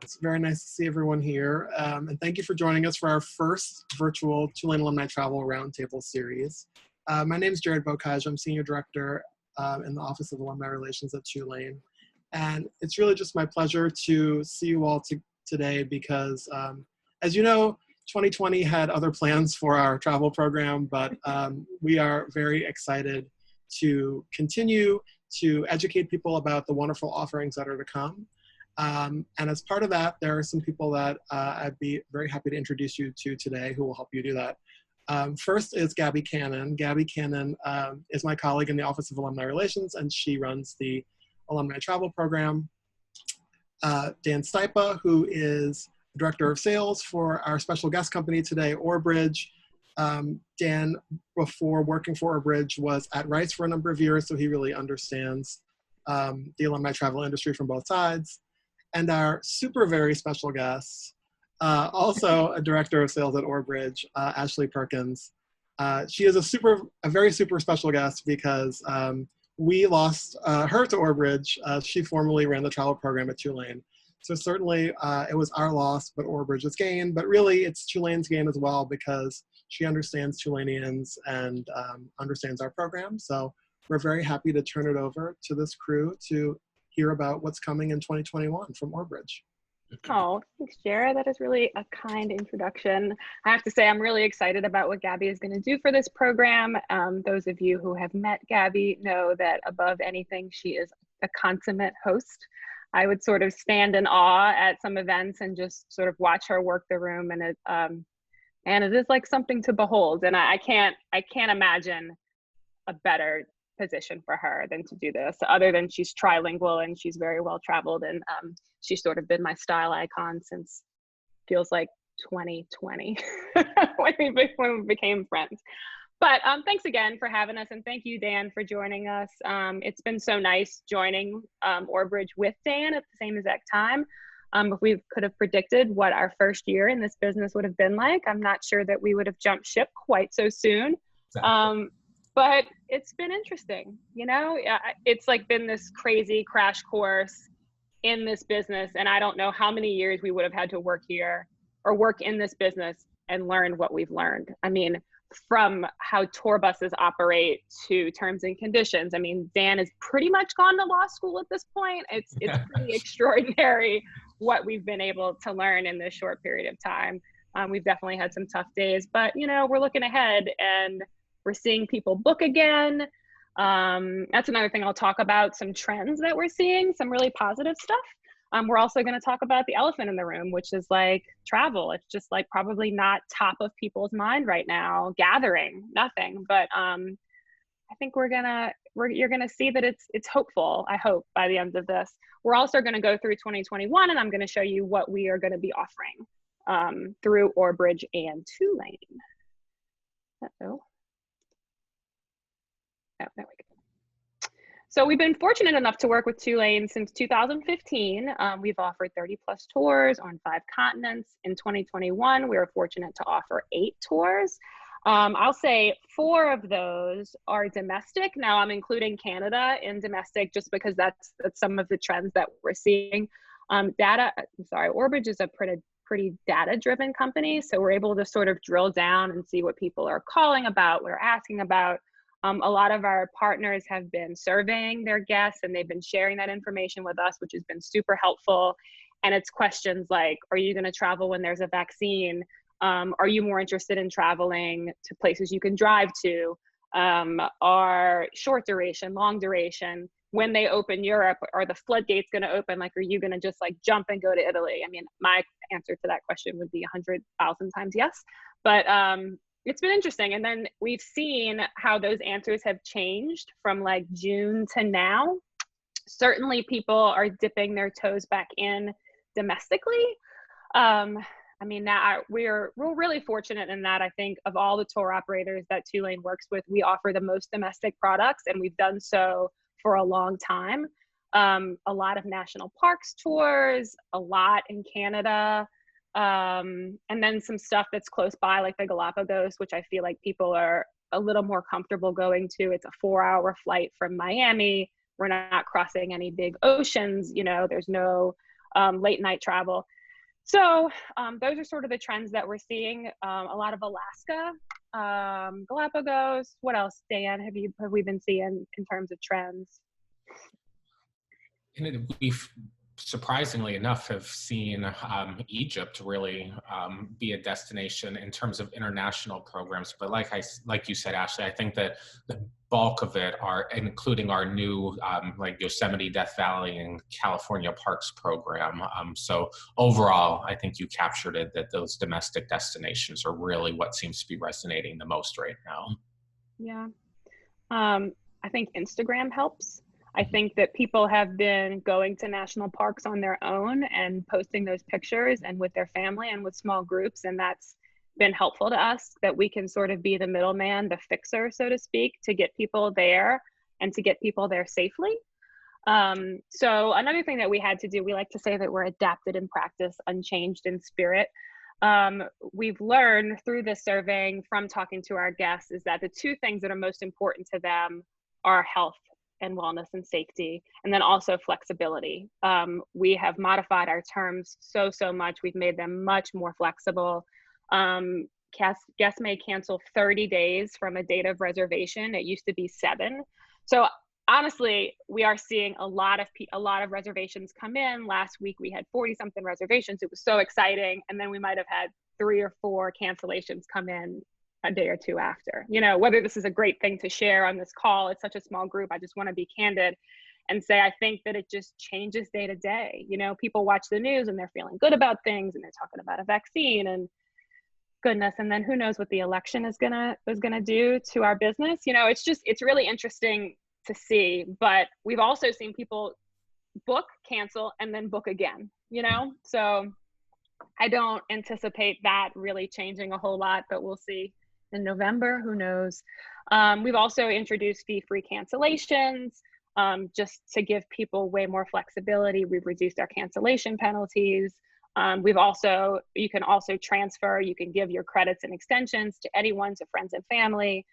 It's very nice to see everyone here. And thank you for joining us for our first virtual Tulane Alumni Travel Roundtable series. My name is Jared Bocage. I'm Senior Director in the Office of Alumni Relations at Tulane. And it's really just my pleasure to see you all today because, as you know, 2020 had other plans for our travel program, but we are very excited to continue to educate people about the wonderful offerings that are to come. And as part of that, there are some people that I'd be very happy to introduce you to today who will help you do that. First is Gabby Cannon. Gabby Cannon is my colleague in the Office of Alumni Relations, and she runs the Alumni Travel Program. Dan Stipa, who is Director of Sales for our special guest company today, Orbridge. Dan, before working for Orbridge, was at Rice for a number of years, so he really understands the alumni travel industry from both sides. And our super very special guest, also a Director of Sales at Orbridge, Ashley Perkins. She is a very super special guest because we lost her to Orbridge. She formerly ran the travel program at Tulane. So certainly it was our loss, but Orbridge's gain. But really, it's Tulane's gain as well because she understands Tulaneans and understands our program. So we're very happy to turn it over to this crew to hear about what's coming in 2021 from Orbridge. Oh, thanks, Jared. That is really a kind introduction. I have to say, I'm really excited about what Gabby is going to do for this program. Those of you who have met Gabby know that above anything, she is a consummate host. I would sort of stand in awe at some events and just sort of watch her work the room, and it is like something to behold. And I can't imagine a better position for her than to do this, other than she's trilingual and she's very well traveled, and she's sort of been my style icon since feels like 2020 when we became friends. But thanks again for having us, and thank you, Dan, for joining us. It's been so nice joining Orbridge with Dan at the same exact time. If we could have predicted what our first year in this business would have been like, I'm not sure that we would have jumped ship quite so soon. Exactly. But it's been interesting, you know? It's like been this crazy crash course in this business, and I don't know how many years we would have had to work here or work in this business and learn what we've learned. I mean, from how tour buses operate to terms and conditions. I mean, Dan has pretty much gone to law school at this point. It's pretty extraordinary what we've been able to learn in this short period of time. We've definitely had some tough days, but you know, we're looking ahead and we're seeing people book again. That's another thing I'll talk about, some trends that we're seeing, some really positive stuff. We're also going to talk about the elephant in the room, which is like travel. It's just like probably not top of people's mind right now, gathering, nothing. But I think you're gonna see that it's hopeful, I hope, by the end of this. We're also going to go through 2021, and I'm going to show you what we are going to be offering through Orbridge and Tulane. Uh-oh. Oh, there we go. So we've been fortunate enough to work with Tulane since 2015. We've offered 30 plus tours on 5 continents. In 2021, we were fortunate to offer 8 tours. I'll say 4 of those are domestic. Now I'm including Canada in domestic just because that's some of the trends that we're seeing. Orbridge is a pretty data-driven company. So we're able to sort of drill down and see what people are calling about, what they're asking about. A lot of our partners have been surveying their guests, and they've been sharing that information with us, which has been super helpful. And it's questions like, are you going to travel when there's a vaccine? Are you more interested in traveling to places you can drive to? Are short duration, long duration? When they open Europe, are the floodgates going to open? Like, are you going to just like jump and go to Italy? I mean, my answer to that question would be 100,000 times yes. But it's been interesting. And then we've seen how those answers have changed from like June to now. Certainly people are dipping their toes back in domestically. I mean, now we're really fortunate in that I think of all the tour operators that Tulane works with, we offer the most domestic products, and we've done so for a long time. A lot of national parks tours, a lot in Canada, and then some stuff that's close by like the Galapagos, which I feel like people are a little more comfortable going to. It's a 4-hour flight from Miami. We're not crossing any big oceans, you know, there's no late night travel. So those are sort of the trends that we're seeing. A lot of Alaska, Galapagos. What else, Dan, have we been seeing in terms of trends? And we've, surprisingly enough, have seen Egypt really be a destination in terms of international programs. But like you said, Ashley, I think that the bulk of it are including our new like Yosemite, Death Valley, and California Parks program. So overall, I think you captured it, that those domestic destinations are really what seems to be resonating the most right now. Yeah. I think Instagram helps. I think that people have been going to national parks on their own and posting those pictures and with their family and with small groups. And that's been helpful to us, that we can sort of be the middleman, the fixer, so to speak, to get people there and to get people there safely. So another thing that we had to do, we like to say that we're adapted in practice, unchanged in spirit. We've learned through this surveying from talking to our guests is that the two things that are most important to them are health and wellness and safety, and then also flexibility. We have modified our terms so much. We've made them much more flexible. Guests may cancel 30 days from a date of reservation. It used to be 7. So honestly, we are seeing a lot of reservations come in. Last week we had 40-something reservations. It was so exciting, and then we might have had 3 or 4 cancellations come in a day or 2 after. You know, whether this is a great thing to share on this call, it's such a small group. I just want to be candid and say, I think that it just changes day to day. You know, people watch the news and they're feeling good about things and they're talking about a vaccine and goodness. And then who knows what the election is gonna do to our business. You know, it's really interesting to see, but we've also seen people book, cancel, and then book again, you know? So I don't anticipate that really changing a whole lot, but we'll see in November, who knows. We've also introduced fee-free cancellations, just to give people way more flexibility. We've reduced our cancellation penalties. You can also transfer, you can give your credits and extensions to anyone, to friends and family.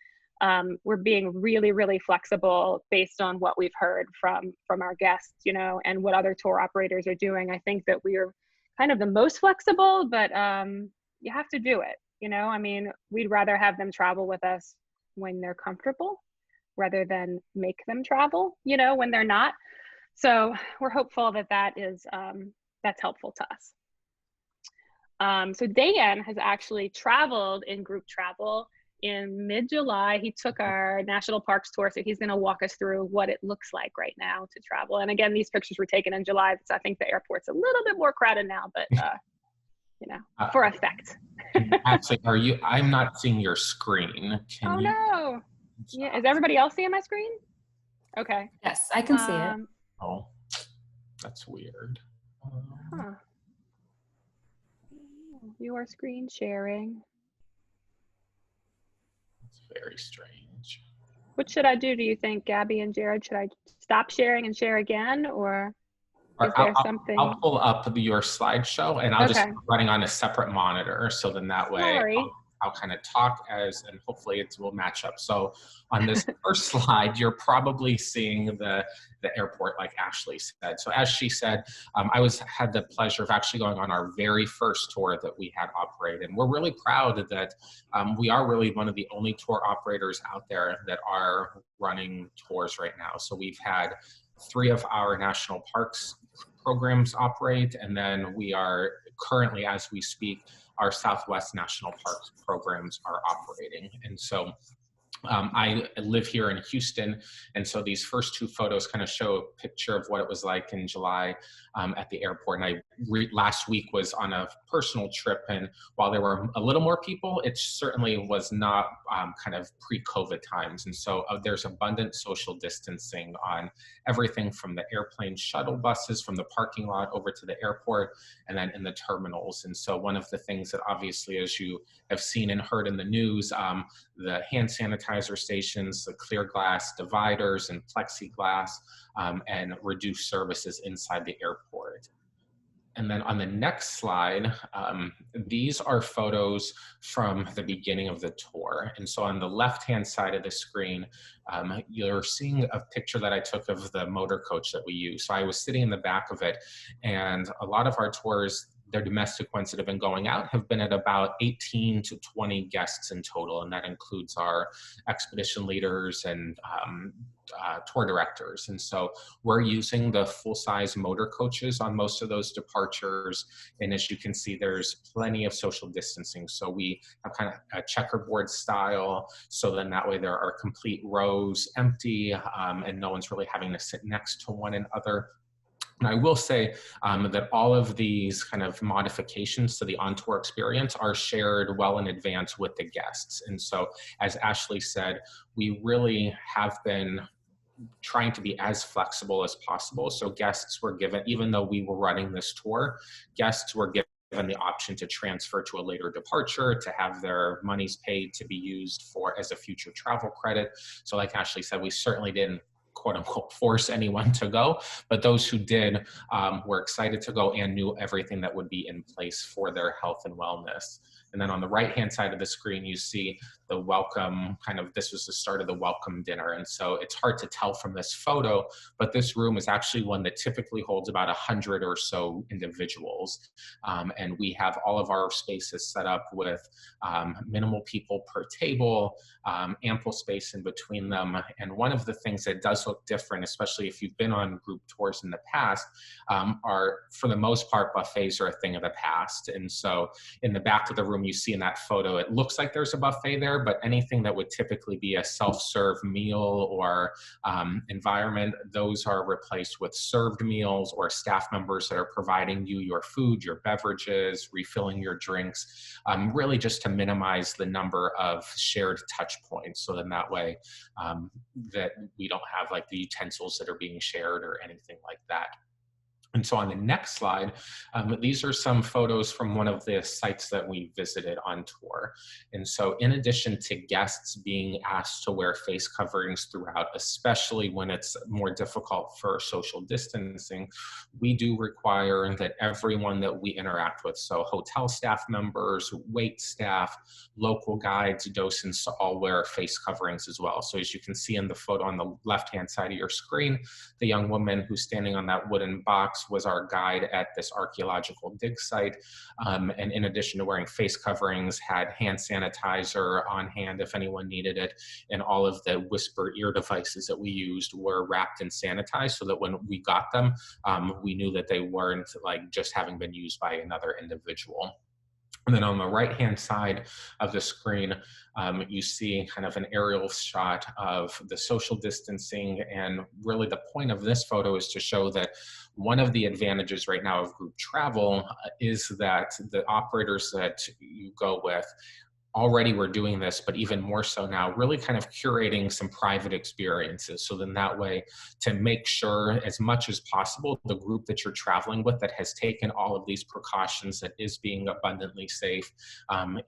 We're being really flexible based on what we've heard from our guests, you know, and what other tour operators are doing. I think that we are kind of the most flexible, but you have to do it. You know, I mean, we'd rather have them travel with us when they're comfortable rather than make them travel, you know, when they're not. So we're hopeful that that's helpful to us. So Dan has actually traveled in group travel in mid-July. He took our national parks tour, so he's going to walk us through what it looks like right now to travel. And again, these pictures were taken in July, so I think the airport's a little bit more crowded now, but you know, for effect. Actually, I'm not seeing your screen. No. Yeah, is everybody else seeing my screen? Okay. Yes, I can see it. Oh, that's weird. Huh. You are screen sharing. It's very strange. What should I do, do you think, Gabby and Jared? Should I stop sharing and share again, or is there something? I'll pull up your slideshow, and I'll just be running on a separate monitor, so then that way I'll kind of talk and hopefully it will match up. So on this first slide, you're probably seeing the airport, like Ashley said. So as she said, I had the pleasure of actually going on our very first tour that we had operated. And we're really proud that we are really one of the only tour operators out there that are running tours right now. So we've had 3 of our national parks programs operate, and then we are currently, as we speak, our Southwest National Parks programs are operating. And so I live here in Houston, and so these first 2 photos kind of show a picture of what it was like in July at the airport. And last week was on a personal trip, and while there were a little more people, it certainly was not kind of pre-COVID times. And so there's abundant social distancing on everything from the airplane shuttle buses from the parking lot over to the airport, and then in the terminals. And so one of the things that obviously, as you have seen and heard in the news, the hand sanitizer stations, the clear glass dividers and plexiglass, and reduced services inside the airport. And then on the next slide, these are photos from the beginning of the tour. And so on the left-hand side of the screen, you're seeing a picture that I took of the motor coach that we use. So I was sitting in the back of it, and a lot of our tours, their domestic ones that have been going out, have been at about 18 to 20 guests in total. And that includes our expedition leaders and tour directors. And so we're using the full-size motor coaches on most of those departures. And as you can see, there's plenty of social distancing. So we have kind of a checkerboard style. So then that way there are complete rows empty, and no one's really having to sit next to one another. And I will say that all of these kind of modifications to the on-tour experience are shared well in advance with the guests. And so, as Ashley said, we really have been trying to be as flexible as possible. So guests were given, even though we were running this tour, guests were given the option to transfer to a later departure, to have their monies paid to be used for as a future travel credit. So like Ashley said, we certainly didn't quote unquote force anyone to go, but those who did were excited to go and knew everything that would be in place for their health and wellness. And then on the right-hand side of the screen, you see the welcome, this was the start of the welcome dinner. And so it's hard to tell from this photo, but this room is actually one that typically holds about 100 or so individuals. And we have all of our spaces set up with minimal people per table, ample space in between them. And one of the things that does look different, especially if you've been on group tours in the past, are, for the most part, buffets are a thing of the past. And so in the back of the room, you see in that photo, it looks like there's a buffet there, but anything that would typically be a self-serve meal or environment, those are replaced with served meals or staff members that are providing you your food, your beverages, refilling your drinks, really just to minimize the number of shared touch points. So then that way that we don't have like the utensils that are being shared or anything like that. And so on the next slide, these are some photos from one of the sites that we visited on tour. And so in addition to guests being asked to wear face coverings throughout, especially when it's more difficult for social distancing, we do require that everyone that we interact with, so hotel staff members, wait staff, local guides, docents, all wear face coverings as well. So as you can see in the photo on the left-hand side of your screen, the young woman who's standing on that wooden box was our guide at this archaeological dig site. And in addition to wearing face coverings, had hand sanitizer on hand if anyone needed it. And all of the whisper ear devices that we used were wrapped and sanitized so that when we got them, we knew that they weren't like just having been used by another individual. And then on the right-hand side of the screen, you see kind of an aerial shot of the social distancing. And really the point of this photo is to show that one of the advantages right now of group travel is that the operators that you go with already were doing this, but even more so now, really kind of curating some private experiences. So then that way, to make sure as much as possible, the group that you're traveling with that has taken all of these precautions, that is being abundantly safe,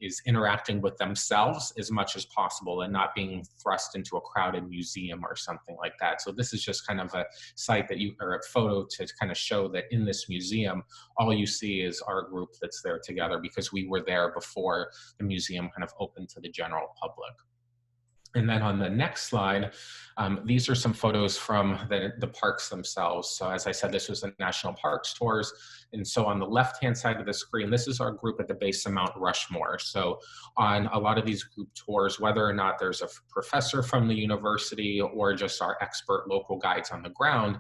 is interacting with themselves as much as possible and not being thrust into a crowded museum or something like that. So this is just kind of a site that you, or a photo to kind of show that in this museum, all you see is our group that's there together because we were there before the museum kind of open to the general public. And then on the next slide, these are some photos from the parks themselves. So as I said, this was the National Parks Tours. And so on the left-hand side of the screen, this is our group at the base of Mount Rushmore. So on a lot of these group tours, whether or not there's a professor from the university or just our expert local guides on the ground,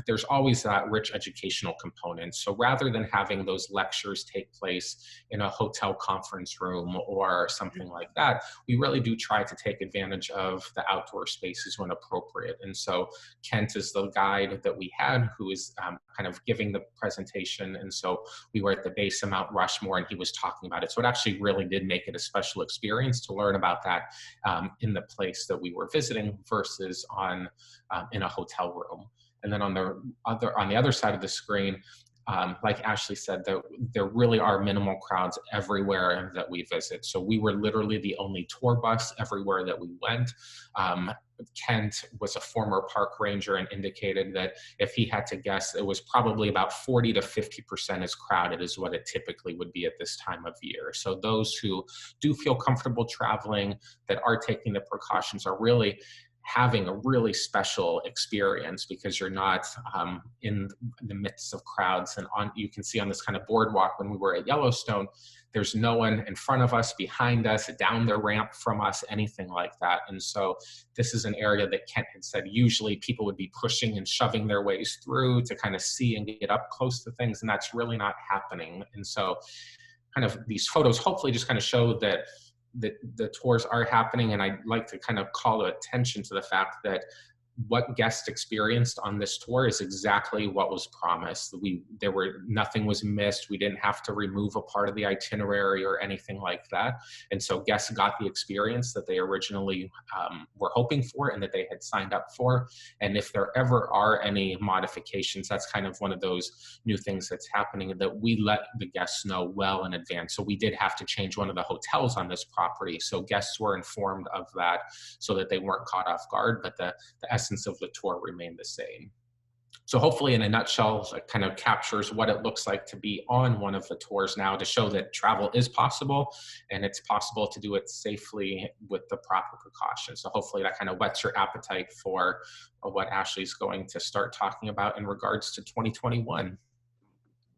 there's always that rich educational component. So rather than having those lectures take place in a hotel conference room or something like that, we really do try to take advantage of the outdoor spaces when appropriate. And so Kent is the guide that we had who is kind of giving the presentation. And so we were at the base of Mount Rushmore and he was talking about it. So it actually really did make it a special experience to learn about that in the place that we were visiting versus on in a hotel room. And then on the other side of the screen, like Ashley said, there really are minimal crowds everywhere that we visit. So we were literally the only tour bus everywhere that we went. Kent was a former park ranger and indicated that if he had to guess, it was probably about 40 to 50% as crowded as what it typically would be at this time of year. So those who do feel comfortable traveling, that are taking the precautions, are really having a really special experience, because you're not in the midst of crowds. And you can see on this kind of boardwalk, when we were at Yellowstone, there's no one in front of us, behind us, down the ramp from us, anything like that. And so this is an area that Kent had said usually people would be pushing and shoving their ways through to kind of see and get up close to things, and that's really not happening. And so kind of these photos hopefully just kind of show that the tours are happening. And I'd like to kind of call attention to the fact that what guests experienced on this tour is exactly what was promised. Nothing was missed. We didn't have to remove a part of the itinerary or anything like that. And so guests got the experience that they originally were hoping for and that they had signed up for. And if there ever are any modifications, that's kind of one of those new things that's happening, that we let the guests know well in advance. So we did have to change one of the hotels on this property. So guests were informed of that so that they weren't caught off guard, but the essence of the tour remained the same. So hopefully, in a nutshell, it kind of captures what it looks like to be on one of the tours now, to show that travel is possible, and it's possible to do it safely with the proper precautions. So hopefully that kind of whets your appetite for what Ashley's going to start talking about in regards to 2021.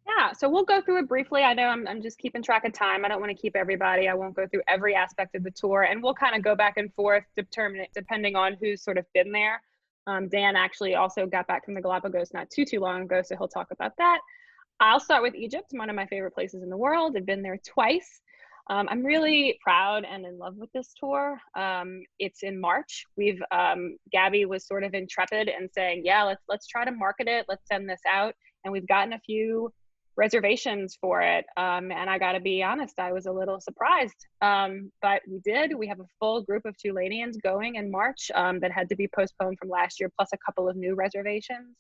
Yeah, so we'll go through it briefly. I know I'm just keeping track of time. I don't want to keep everybody. I won't go through every aspect of the tour, and we'll kind of go back and forth depending on who's sort of been there. Dan actually also got back from the Galapagos not too long ago, so he'll talk about that. I'll start with Egypt, one of my favorite places in the world. I've been there twice. I'm really proud and in love with this tour. It's in March. Gabby was sort of intrepid and saying, yeah, let's try to market it. Let's send this out. And we've gotten a few reservations for it. And I gotta be honest, I was a little surprised, but we did. We have a full group of Tulaneans going in March that had to be postponed from last year, plus a couple of new reservations.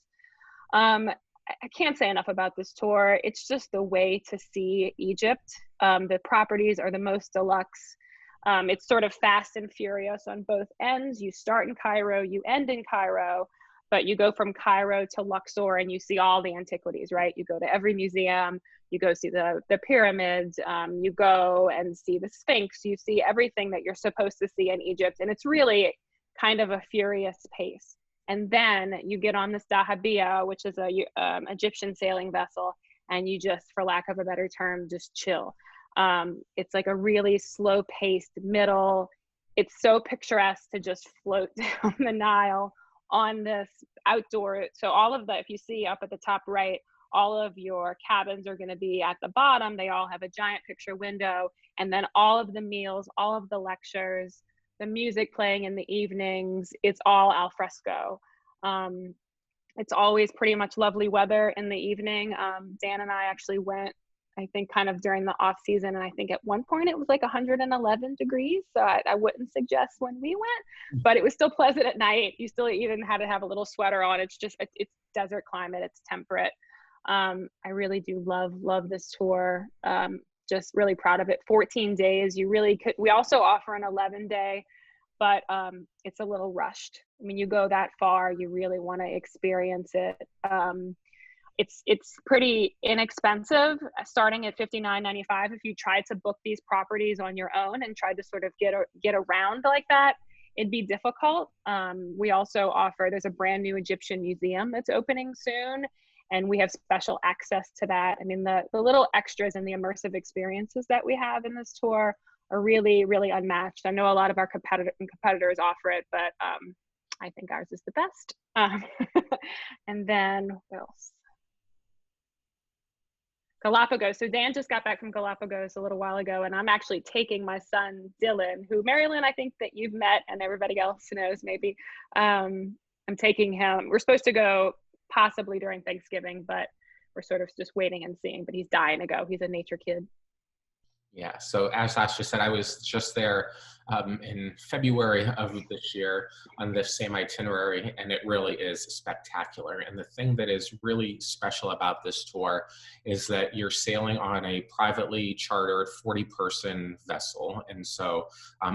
I can't say enough about this tour. It's just the way to see Egypt. The properties are the most deluxe. It's sort of fast and furious on both ends. You start in Cairo, you end in Cairo, but you go from Cairo to Luxor and you see all the antiquities, right? You go to every museum, you go see the pyramids, you go and see the Sphinx, you see everything that you're supposed to see in Egypt. And it's really kind of a furious pace. And then you get on this dahabiya, which is a Egyptian sailing vessel, and you just, for lack of a better term, just chill. It's like a really slow paced middle. It's so picturesque to just float down the Nile on this outdoor. So if you see up at the top right, all of your cabins are going to be at the bottom. They all have a giant picture window, and then all of the meals, all of the lectures, the music playing in the evenings, it's all al fresco. It's always pretty much lovely weather in the evening. Dan and I actually went, I think, kind of during the off season, and I think at one point it was like 111 degrees. So I wouldn't suggest when we went, but it was still pleasant at night. You still even had to have a little sweater on. It's desert climate. It's temperate. I really do love this tour. Just really proud of it. 14 days. We also offer an 11-day, but it's a little rushed. I mean, you go that far, you really want to experience it. It's pretty inexpensive, starting at $59.95. If you tried to book these properties on your own and tried to sort of get around like that, it'd be difficult. We also offer, there's a brand new Egyptian museum that's opening soon, and we have special access to that. I mean, the little extras and the immersive experiences that we have in this tour are really, really unmatched. I know a lot of our competitors offer it, but I think ours is the best. And then what else? Galapagos. So Dan just got back from Galapagos a little while ago, and I'm actually taking my son, Dylan, who, Marilyn, I think that you've met and everybody else knows maybe. I'm taking him. We're supposed to go possibly during Thanksgiving, but we're sort of just waiting and seeing, but he's dying to go. He's a nature kid. Yeah, so as Ashley said, I was just there in February of this year on this same itinerary, and it really is spectacular. And the thing that is really special about this tour is that you're sailing on a privately chartered 40-person vessel. And so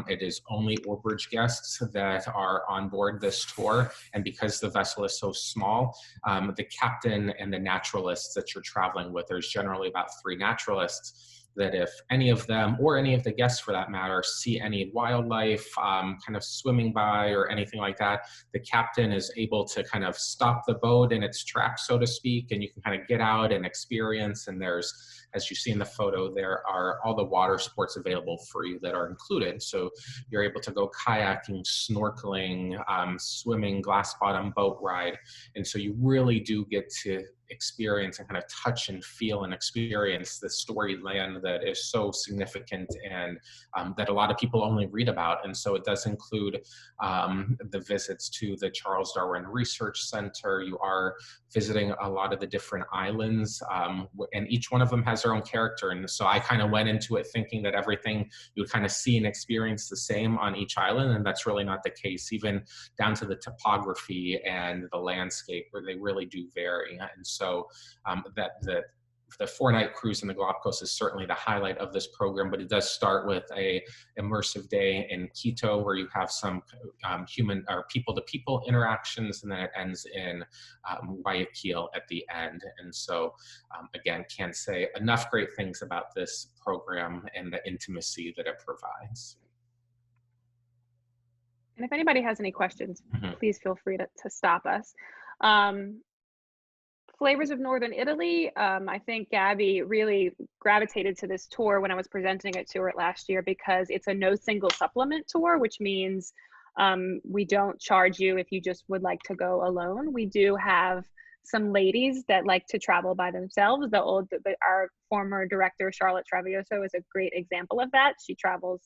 it is only Orbridge guests that are on board this tour. And because the vessel is so small, the captain and the naturalists that you're traveling with, there's generally about 3 naturalists, that if any of them, or any of the guests for that matter, see any wildlife kind of swimming by or anything like that, the captain is able to kind of stop the boat in its tracks, so to speak, and you can kind of get out and experience. And there's, as you see in the photo, there are all the water sports available for you that are included. So you're able to go kayaking, snorkeling, swimming, glass bottom boat ride. And so you really do get to experience and kind of touch and feel and experience the storied land that is so significant and that a lot of people only read about. And so it does include the visits to the Charles Darwin Research Center. You are visiting a lot of the different islands, and each one of them has their own character. And so I kind of went into it thinking that everything you would kind of see and experience the same on each island, and that's really not the case, even down to the topography and the landscape, where they really do vary. And so that the 4-night cruise in the Galapagos is certainly the highlight of this program, but it does start with a immersive day in Quito, where you have some human or people-to-people interactions, and then it ends in Guayaquil at the end. And so, again, can't say enough great things about this program and the intimacy that it provides. And if anybody has any questions, please feel free to stop us. Flavors of Northern Italy. I think Gabby really gravitated to this tour when I was presenting it to her last year, because it's a no single supplement tour, which means we don't charge you if you just would like to go alone. We do have some ladies that like to travel by themselves. Our former director, Charlotte Travioso, is a great example of that. She travels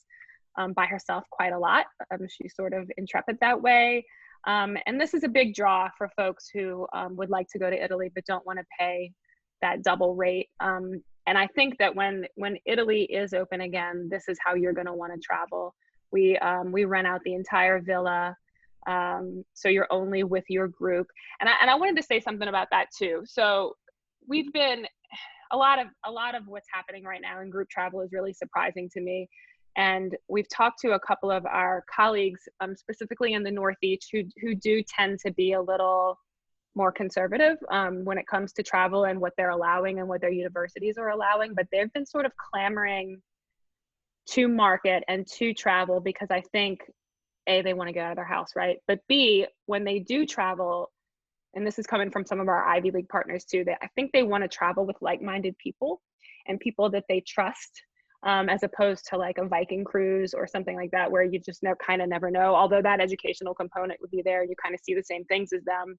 by herself quite a lot. She's sort of intrepid that way. And this is a big draw for folks who would like to go to Italy but don't want to pay that double rate. And I think that when Italy is open again, this is how you're going to want to travel. We rent out the entire villa, so you're only with your group. And I wanted to say something about that too. So we've been a lot of what's happening right now in group travel is really surprising to me. And we've talked to a couple of our colleagues, specifically in the Northeast, who do tend to be a little more conservative when it comes to travel and what they're allowing and what their universities are allowing. But they've been sort of clamoring to market and to travel because I think, A, they want to get out of their house, right? But B, when they do travel, and this is coming from some of our Ivy League partners too, that I think they want to travel with like-minded people and people that they trust. As opposed to like a Viking cruise or something like that, where you just kind of never know. Although that educational component would be there, you kind of see the same things as them.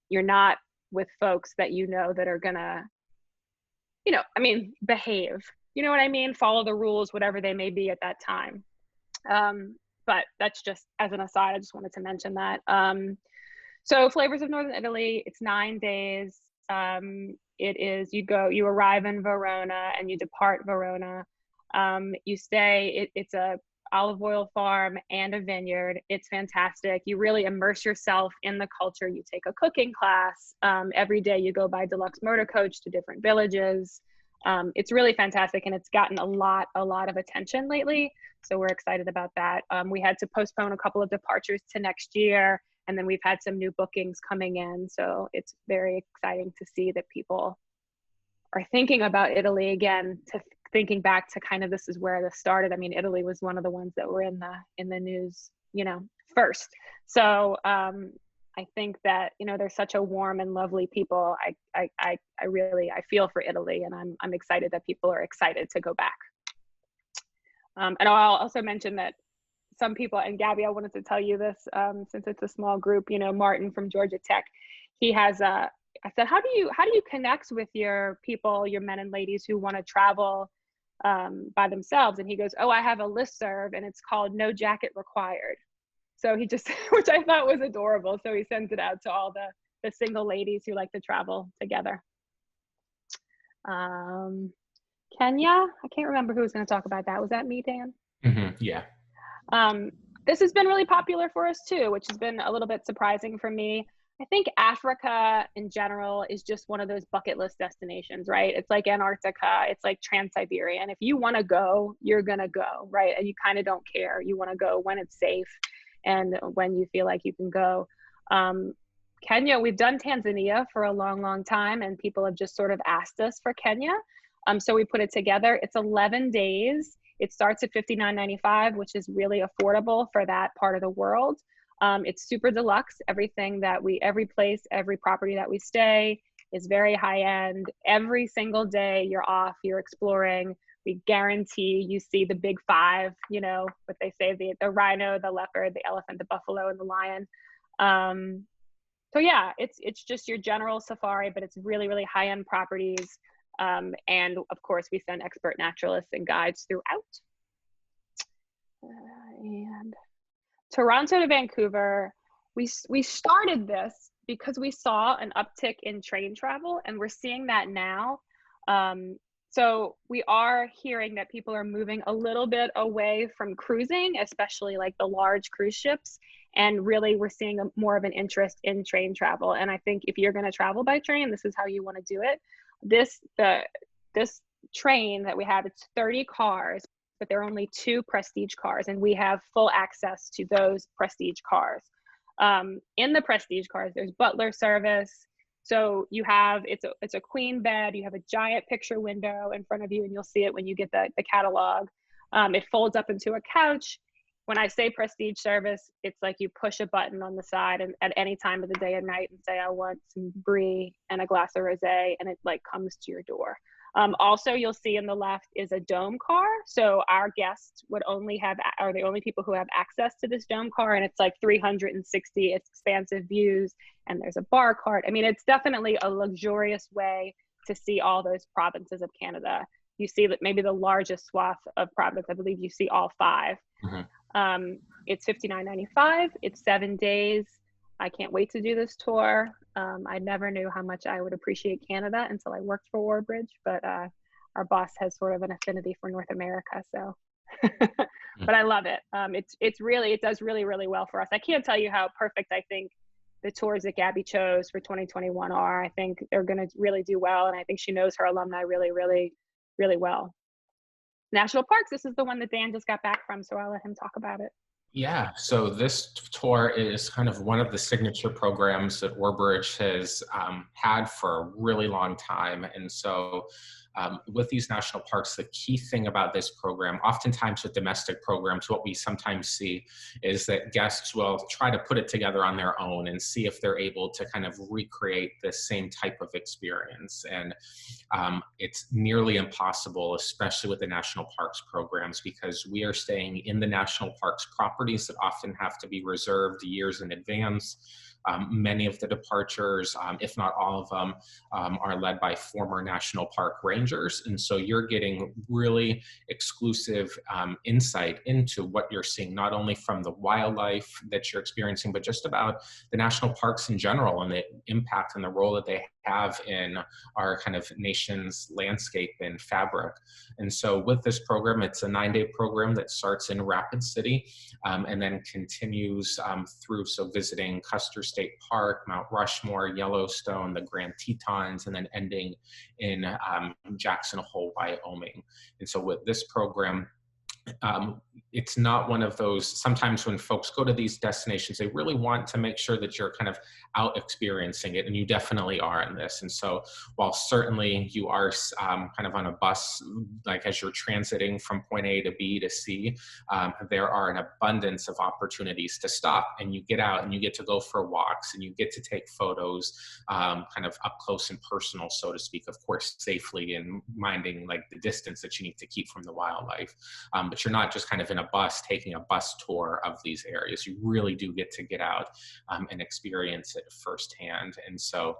You're not with folks that you know that are gonna, behave. You know what I mean? Follow the rules, whatever they may be at that time. But that's just as an aside. I just wanted to mention that. So Flavors of Northern Italy. It's 9 days. It is you arrive in Verona and you depart Verona. You stay, it's a olive oil farm and a vineyard. It's fantastic. You really immerse yourself in the culture. You take a cooking class. Every day you go by deluxe motor coach to different villages. It's really fantastic, and it's gotten a lot of attention lately. So we're excited about that. We had to postpone a couple of departures to next year, and then we've had some new bookings coming in. So it's very exciting to see that people are thinking about Italy again, thinking back to kind of this is where this started. I mean, Italy was one of the ones that were in the news, first. So I think that, there's such a warm and lovely people. I feel for Italy, and I'm excited that people are excited to go back. And I'll also mention that some people, and Gabby, I wanted to tell you this, since it's a small group, Martin from Georgia Tech, he has I said, how do you connect with your people, your men and ladies who want to travel by themselves? And he goes, I have a listserv, and it's called No Jacket Required. So he just, which I thought was adorable. So he sends it out to all the single ladies who like to travel together. Kenya. I can't remember who was going to talk about that. Was that me, Dan? Yeah. This has been really popular for us too, which has been a little bit surprising for me. I think Africa in general is just one of those bucket list destinations, right? It's like Antarctica, it's like Trans-Siberia. And if you want to go, you're going to go, right? And you kind of don't care. You want to go when it's safe and when you feel like you can go. Kenya, we've done Tanzania for a long, long time, and people have just sort of asked us for Kenya. So we put it together. It's 11 days. It starts at $59.95, which is really affordable for that part of the world. It's super deluxe. Everything that every place, every property that we stay is very high end. Every single day you're off, you're exploring. We guarantee you see the big five, you know, what they say, the rhino, the leopard, the elephant, the buffalo, and the lion. So yeah, it's just your general safari, but it's really, really high end properties. And of course, we send expert naturalists and guides throughout. And Toronto to Vancouver, we started this because we saw an uptick in train travel, and we're seeing that now. So we are hearing that people are moving a little bit away from cruising, especially like the large cruise ships. And really, we're seeing more of an interest in train travel. And I think if you're going to travel by train, this is how you want to do it. This train that we have, it's 30 cars, but there are only 2 prestige cars, and we have full access to those prestige cars. In the prestige cars, there's butler service. So you have, it's a queen bed, you have a giant picture window in front of you, and you'll see it when you get the catalog. It folds up into a couch. When I say prestige service, it's like you push a button on the side and at any time of the day and night and say, I want some brie and a glass of rosé, and it like comes to your door. Also, you'll see in the left is a dome car. So our guests are the only people who have access to this dome car, and it's like 360, it's expansive views, and there's a bar cart. I mean, it's definitely a luxurious way to see all those provinces of Canada. You see that maybe the largest swath of province, I believe you see all 5. It's $59.95. It's 7 days. I can't wait to do this tour. I never knew how much I would appreciate Canada until I worked for Orbridge, but our boss has sort of an affinity for North America, so. But I love it. It does really, really well for us. I can't tell you how perfect I think the tours that Gabby chose for 2021 are. I think they're going to really do well, and I think she knows her alumni really, really, really well. National parks, this is the one that Dan just got back from, so I'll let him talk about it. Yeah, so this tour is kind of one of the signature programs that Orbridge has had for a really long time. And so with these national parks, the key thing about this program, oftentimes with domestic programs, what we sometimes see is that guests will try to put it together on their own and see if they're able to kind of recreate the same type of experience. And it's nearly impossible, especially with the national parks programs, because we are staying in the national parks properties that often have to be reserved years in advance. Many of the departures, if not all of them, are led by former national park rangers. And so you're getting really exclusive insight into what you're seeing, not only from the wildlife that you're experiencing, but just about the national parks in general and the impact and the role that they have in our kind of nation's landscape and fabric. And so with this program, it's a 9-day program that starts in Rapid City and then continues through, so visiting Custer State Park, Mount Rushmore, Yellowstone, the Grand Tetons, and then ending in Jackson Hole, Wyoming. And so with this program, it's not one of those, sometimes when folks go to these destinations, they really want to make sure that you're kind of out experiencing it, and you definitely are in this. And so while certainly you are kind of on a bus, like as you're transiting from point A to B to C, there are an abundance of opportunities to stop, and you get out and you get to go for walks and you get to take photos kind of up close and personal, so to speak, of course, safely and minding like the distance that you need to keep from the wildlife. But you're not just kind of in a bus taking a bus tour of these areas. You really do get to get out and experience it firsthand. And so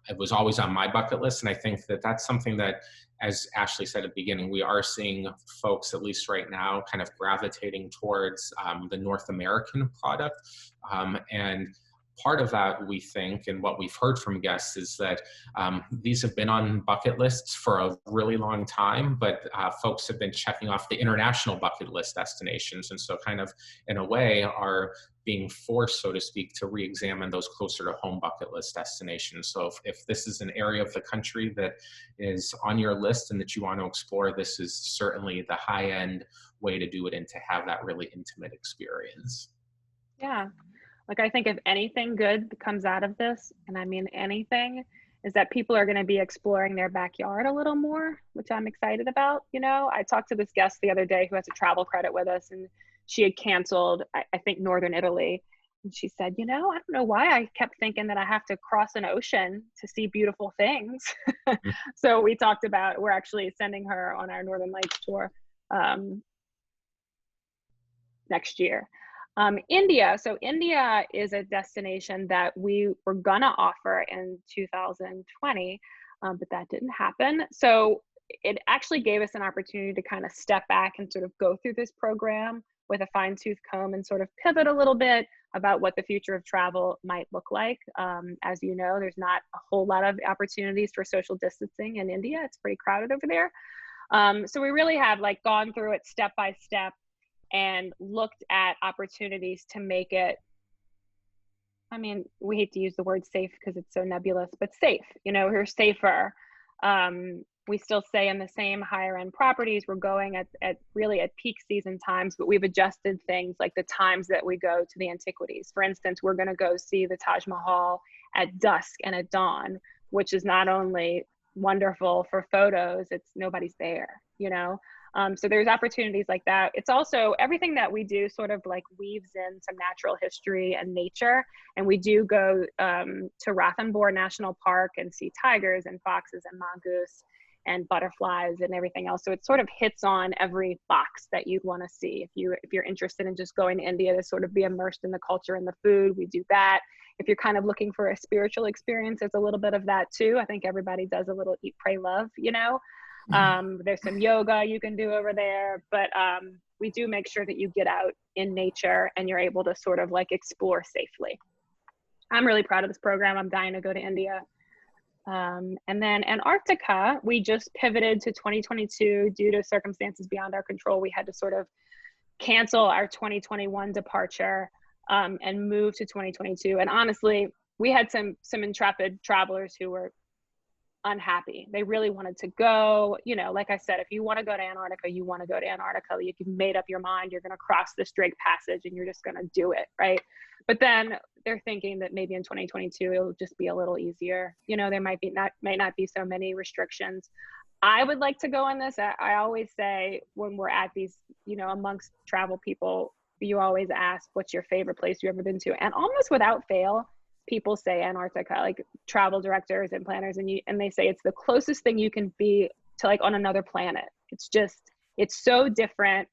it was always on my bucket list. And I think that that's something that, as Ashley said at the beginning, we are seeing folks, at least right now, kind of gravitating towards the North American product. And part of that, we think, and what we've heard from guests is that these have been on bucket lists for a really long time, but folks have been checking off the international bucket list destinations. And so kind of in a way are being forced, so to speak, to re-examine those closer to home bucket list destinations. So if this is an area of the country that is on your list and that you want to explore, this is certainly the high-end way to do it and to have that really intimate experience. Yeah. Like, I think if anything good comes out of this, and I mean anything, is that people are going to be exploring their backyard a little more, which I'm excited about. You know, I talked to this guest the other day who has a travel credit with us, and she had canceled, I think, Northern Italy. And she said, you know, I don't know why I kept thinking that I have to cross an ocean to see beautiful things. So we talked about, we're actually sending her on our Northern Lights tour next year. India. So India is a destination that we were gonna offer in 2020, but that didn't happen. So it actually gave us an opportunity to kind of step back and sort of go through this program with a fine-tooth comb and sort of pivot a little bit about what the future of travel might look like. As you know, there's not a whole lot of opportunities for social distancing in India. It's pretty crowded over there. So we really have like gone through it step by step and looked at opportunities to make it, I mean, we hate to use the word safe because it's so nebulous, but safe, you know, we're safer. We still stay in the same higher end properties. We're going at really at peak season times, but we've adjusted things like the times that we go to the antiquities. For instance, we're gonna go see the Taj Mahal at dusk and at dawn, which is not only wonderful for photos, it's nobody's there, you know? So there's opportunities like that. It's also everything that we do sort of like weaves in some natural history and nature. And we do go to Ranthambore National Park and see tigers and foxes and mongoose and butterflies and everything else. So it sort of hits on every box that you'd want to see. If you're interested in just going to India to sort of be immersed in the culture and the food, we do that. If you're kind of looking for a spiritual experience, there's a little bit of that too. I think everybody does a little eat, pray, love, you know? There's some yoga you can do over there, but we do make sure that you get out in nature and you're able to sort of like explore safely. I'm really proud of this program. I'm dying to go to India. And then Antarctica, we just pivoted to 2022 due to circumstances beyond our control. We had to sort of cancel our 2021 departure and move to 2022. And honestly, we had some intrepid travelers who were unhappy. They really wanted to go. You know, like I said, if you want to go to Antarctica, you want to go to Antarctica. You've made up your mind, you're going to cross this Drake Passage and you're just going to do it, right? But then they're thinking that maybe in 2022 it'll just be a little easier. You know, there might not be so many restrictions. I would like to go on this. I always say when we're at these, you know, amongst travel people, you always ask, what's your favorite place you've ever been to? And almost without fail, people say Antarctica, like travel directors and planners, and they say it's the closest thing you can be to like on another planet. It's so different.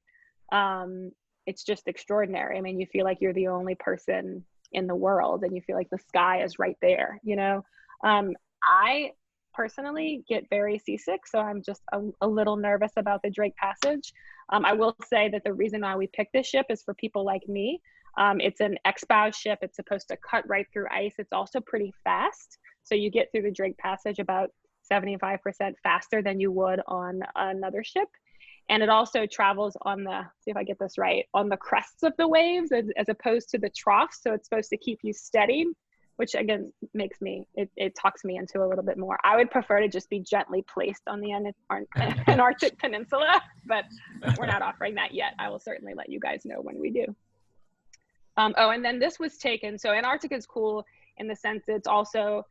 It's just extraordinary. I mean, you feel like you're the only person in the world and you feel like the sky is right there, you know? I personally get very seasick, so I'm just a little nervous about the Drake Passage. I will say that the reason why we picked this ship is for people like me. It's an X-bow ship. It's supposed to cut right through ice. It's also pretty fast. So you get through the Drake Passage about 75% faster than you would on another ship. And it also travels on see if I get this right, on the crests of the waves as opposed to the troughs. So it's supposed to keep you steady, which again makes it talks me into a little bit more. I would prefer to just be gently placed on the Antarctic Peninsula, but we're not offering that yet. I will certainly let you guys know when we do. Oh, and then this was taken. So Antarctica is cool in the sense that it's also,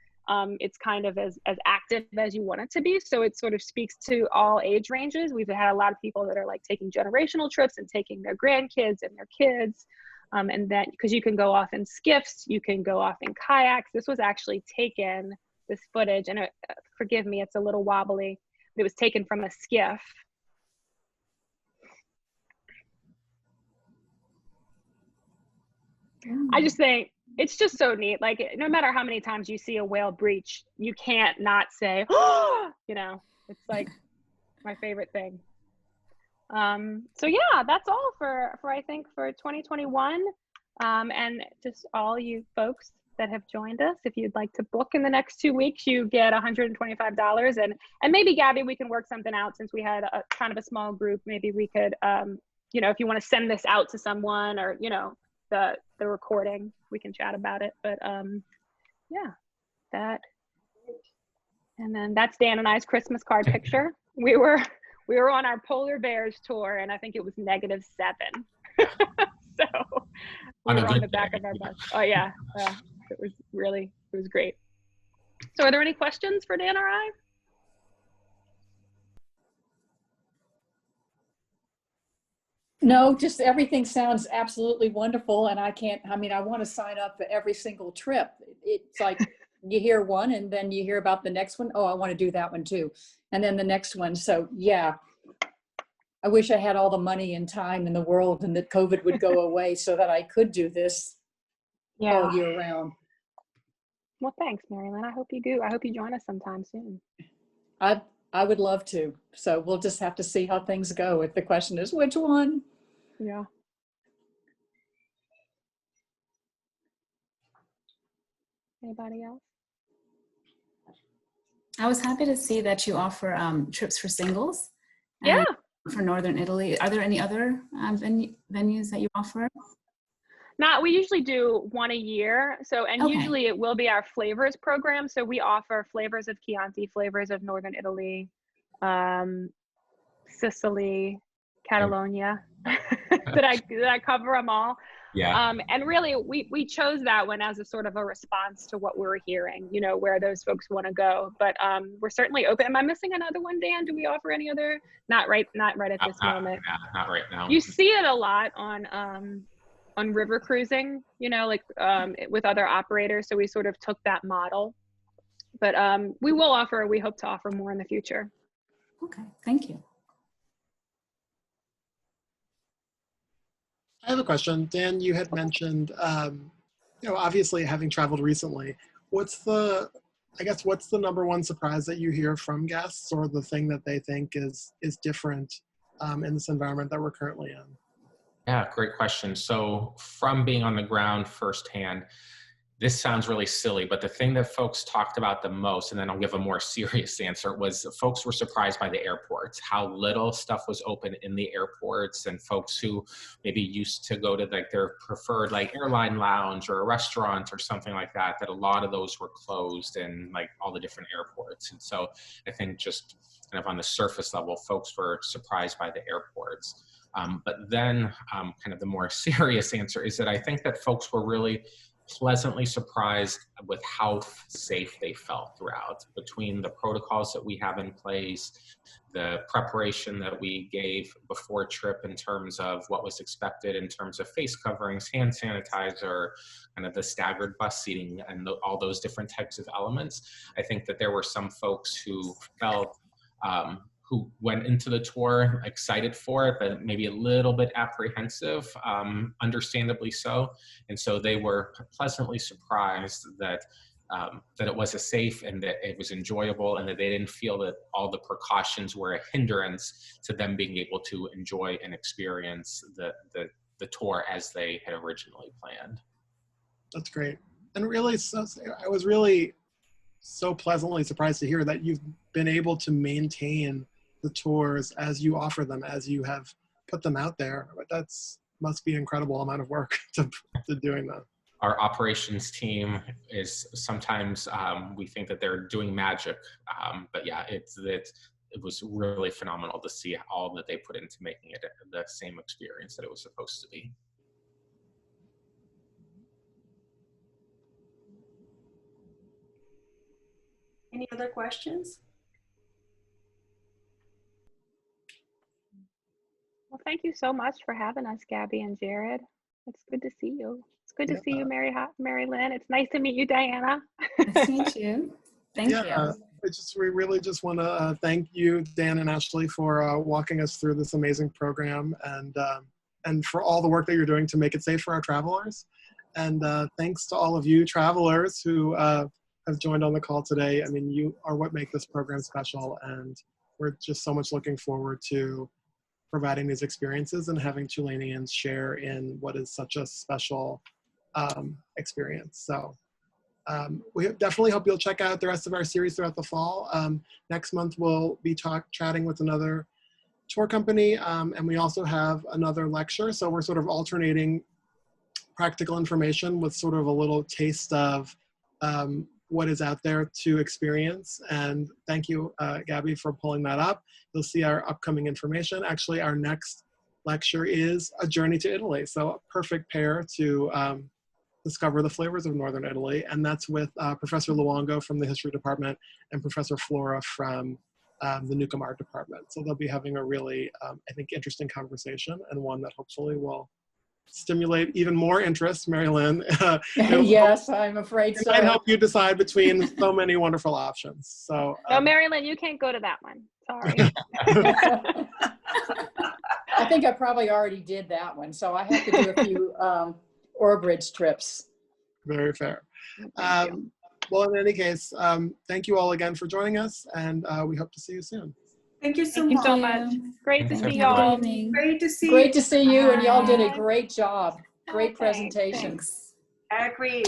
it's kind of as active as you want it to be. So it sort of speaks to all age ranges. We've had a lot of people that are like taking generational trips and taking their grandkids and their kids. And then, because you can go off in skiffs, you can go off in kayaks. This was actually taken, this footage, and forgive me, it's a little wobbly. It was taken from a skiff. I just think it's just so neat. Like, no matter how many times you see a whale breach, you can't not say, oh, you know, it's like my favorite thing. So yeah, that's all for I think for 2021. And just all you folks, that have joined us. If you'd like to book in the next 2 weeks, you get $125. And maybe, Gabby, we can work something out since we had a kind of a small group. Maybe we could, you know, if you want to send this out to someone, or, you know, the recording, we can chat about it. But yeah, that. And then that's Dan and I's Christmas card picture. We were on our Polar Bears tour, and I think it was -7. So we were on the back of our bus. Oh yeah, it was great. So are there any questions for Dan or I? No, just everything sounds absolutely wonderful. And I want to sign up for every single trip. It's like you hear one and then you hear about the next one. Oh, I want to do that one too. And then the next one. So yeah, I wish I had all the money and time in the world and that COVID would go away so that I could do this all year round. Well, thanks, Mary Lynn. I hope you do. I hope you join us sometime soon. I would love to. So we'll just have to see how things go. If the question is which one. Yeah. Anybody else? I was happy to see that you offer trips for singles. Yeah. For Northern Italy. Are there any other venues that you offer? We usually do one a year. So, and Okay. usually it will be our flavors program. So we offer flavors of Chianti, flavors of Northern Italy, Sicily, Catalonia. Did I cover them all? Yeah. And really we chose that one as a sort of a response to what we were hearing, you know, where those folks want to go. But we're certainly open. Am I missing another one, Dan? Do we offer any other? Not right at this moment. Not right now. You see it a lot on river cruising, you know, like with other operators. So we sort of took that model. But we hope to offer more in the future. Okay, thank you. I have a question. Dan, you had mentioned, you know, obviously having traveled recently, what's the number one surprise that you hear from guests, or the thing that they think is different in this environment that we're currently in? Yeah, great question. So from being on the ground firsthand, this sounds really silly, but the thing that folks talked about the most, and then I'll give a more serious answer, was folks were surprised by the airports, how little stuff was open in the airports, and folks who maybe used to go to like their preferred like airline lounge or a restaurant or something like that, that a lot of those were closed in like all the different airports. And so I think just kind of on the surface level, folks were surprised by the airports. But then kind of the more serious answer is that I think that folks were really pleasantly surprised with how safe they felt throughout, between the protocols that we have in place, the preparation that we gave before trip in terms of what was expected in terms of face coverings, hand sanitizer, kind of the staggered bus seating, and all those different types of elements. I think that there were some folks who felt who went into the tour excited for it, but maybe a little bit apprehensive, understandably so. And so they were pleasantly surprised that that it was a safe and that it was enjoyable, and that they didn't feel that all the precautions were a hindrance to them being able to enjoy and experience the tour as they had originally planned. That's great. And really, I was really so pleasantly surprised to hear that you've been able to maintain the tours as you offer them, as you have put them out there. That's must be an incredible amount of work to doing that. Our operations team is sometimes we think that they're doing magic, but yeah, it was really phenomenal to see all that they put into making it the same experience that it was supposed to be. Any other questions? Well, thank you so much for having us, Gabby and Jared. It's good to see you. It's good to see you, Mary Lynn. It's nice to meet you, Diana. Nice to meet you. Thank you. We really just want to thank you, Dan and Ashley, for walking us through this amazing program, and for all the work that you're doing to make it safe for our travelers. And thanks to all of you travelers who have joined on the call today. I mean, you are what make this program special, and we're just so much looking forward to providing these experiences and having Tulaneans share in what is such a special experience. So We definitely hope you'll check out the rest of our series throughout the fall. Next month, we'll be chatting with another tour company, and we also have another lecture. So we're sort of alternating practical information with sort of a little taste of what is out there to experience. And thank you, Gabby, for pulling that up. You'll see our upcoming information. Actually, our next lecture is A Journey to Italy. So a perfect pair to discover the flavors of Northern Italy. And that's with Professor Luongo from the History Department and Professor Flora from the Newcomb Art Department. So they'll be having a really, I think, interesting conversation, and one that hopefully will stimulate even more interest, Mary Lynn. Yes, I'm afraid so. It might help you decide between so many wonderful options. So no, Mary Lynn, you can't go to that one. Sorry. I think I probably already did that one, so I have to do a few Orbridge trips. Very fair. Well, in any case, thank you all again for joining us, and we hope to see you soon. Thank you so Thank much. you so much. Great to see Have a good y'all. evening. Great to see Great you. to see you, and y'all did a Bye. great job. Great presentation. Thanks. I agree.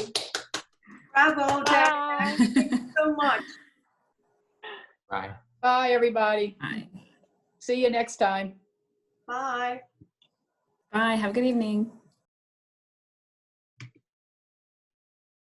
Bravo, Jack. Thank you so much. Bye. Bye, everybody. Bye. See you next time. Bye. Bye. Have a good evening.